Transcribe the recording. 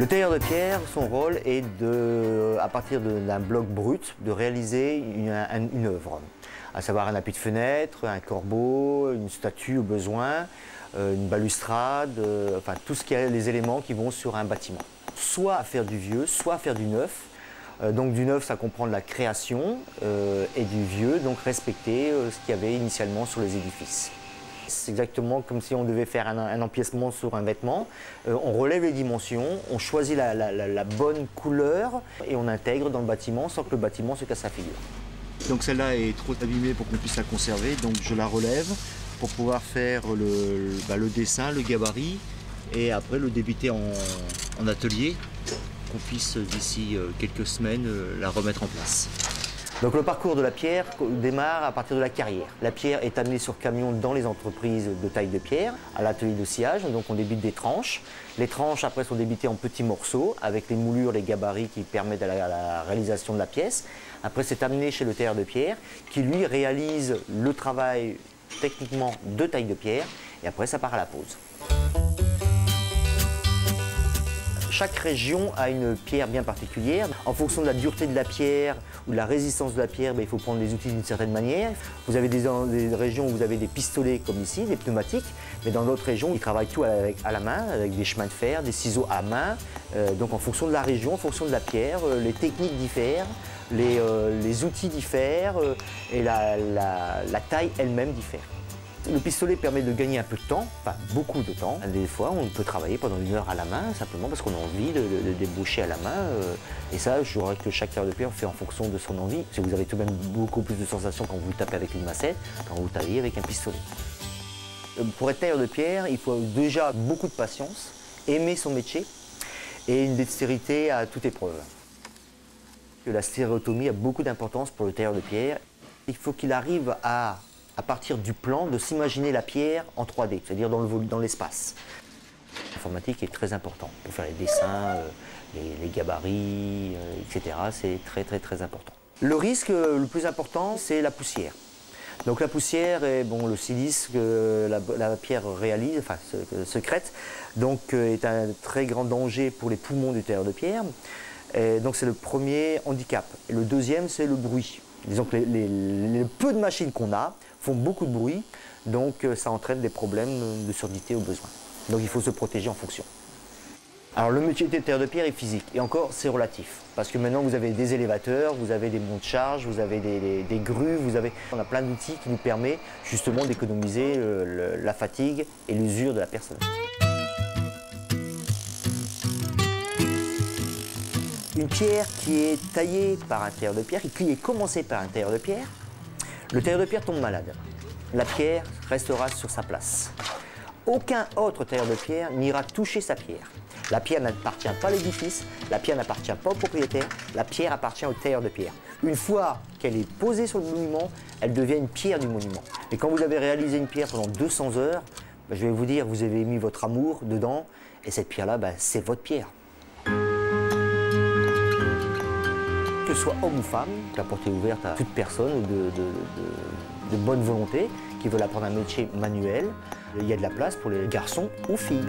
Le tailleur de pierre, son rôle est à partir d'un bloc brut, de réaliser une œuvre, à savoir un appui de fenêtre, un corbeau, une statue au besoin, une balustrade, enfin tout ce qui est les éléments qui vont sur un bâtiment. Soit à faire du vieux, soit à faire du neuf. Donc du neuf, ça comprend de la création, et du vieux, donc respecter ce qu'il y avait initialement sur les édifices. C'est exactement comme si on devait faire un empiècement sur un vêtement. On relève les dimensions, on choisit la bonne couleur et on intègre dans le bâtiment sans que le bâtiment se casse la figure. Donc celle-là est trop abîmée pour qu'on puisse la conserver, donc je la relève pour pouvoir faire le dessin, le gabarit et après le débiter en atelier, qu'on puisse d'ici quelques semaines la remettre en place. Donc le parcours de la pierre démarre à partir de la carrière. La pierre est amenée sur camion dans les entreprises de taille de pierre, à l'atelier de sciage, donc on débite des tranches. Les tranches après sont débitées en petits morceaux avec les moulures, les gabarits qui permettent la réalisation de la pièce. Après c'est amené chez le tailleur de pierre qui lui réalise le travail techniquement de taille de pierre et après ça part à la pose. Chaque région a une pierre bien particulière. En fonction de la dureté de la pierre ou de la résistance de la pierre, il faut prendre les outils d'une certaine manière. Vous avez des régions où vous avez des pistolets comme ici, des pneumatiques, mais dans d'autres régions, ils travaillent tout à la main, avec des chemins de fer, des ciseaux à main. Donc en fonction de la région, en fonction de la pierre, les techniques diffèrent, les outils diffèrent et la taille elle-même diffère. Le pistolet permet de gagner un peu de temps, enfin beaucoup de temps. Des fois, on peut travailler pendant 1 heure à la main, simplement parce qu'on a envie de déboucher à la main. Et ça, je dirais que chaque tailleur de pierre fait en fonction de son envie. Parce que vous avez tout de même beaucoup plus de sensations quand vous tapez avec une massette, quand vous taillez avec un pistolet. Pour être tailleur de pierre, il faut déjà beaucoup de patience, aimer son métier et une dextérité à toute épreuve. La stéréotomie a beaucoup d'importance pour le tailleur de pierre. Il faut qu'il arrive à partir du plan, de s'imaginer la pierre en 3D, c'est-à-dire dans l'espace. L'informatique est très important pour faire les dessins, les gabarits, etc. C'est très important. Le risque le plus important, c'est la poussière. Donc la poussière est le silice que la pierre réalise, enfin sécrète, donc est un très grand danger pour les poumons du tailleur de pierre. Et donc c'est le premier handicap. Et le deuxième, c'est le bruit. Disons que les peu de machines qu'on a font beaucoup de bruit, donc ça entraîne des problèmes de surdité au besoin. Donc il faut se protéger en fonction. Alors le métier de tailleur de pierre est physique, et encore c'est relatif. Parce que maintenant vous avez des élévateurs, vous avez des monte-charges, vous avez des grues, on a plein d'outils qui nous permettent justement d'économiser la fatigue et l'usure de la personne. Une pierre qui est taillée par un tailleur de pierre, qui est commencée par un tailleur de pierre, le tailleur de pierre tombe malade. La pierre restera sur sa place. Aucun autre tailleur de pierre n'ira toucher sa pierre. La pierre n'appartient pas à l'édifice, la pierre n'appartient pas au propriétaire, la pierre appartient au tailleur de pierre. Une fois qu'elle est posée sur le monument, elle devient une pierre du monument. Et quand vous avez réalisé une pierre pendant 200 heures, je vais vous dire, vous avez mis votre amour dedans, et cette pierre-là, c'est votre pierre. Que ce soit homme ou femme, la porte est ouverte à toute personne de bonne volonté qui veut apprendre un métier manuel. Il y a de la place pour les garçons ou filles.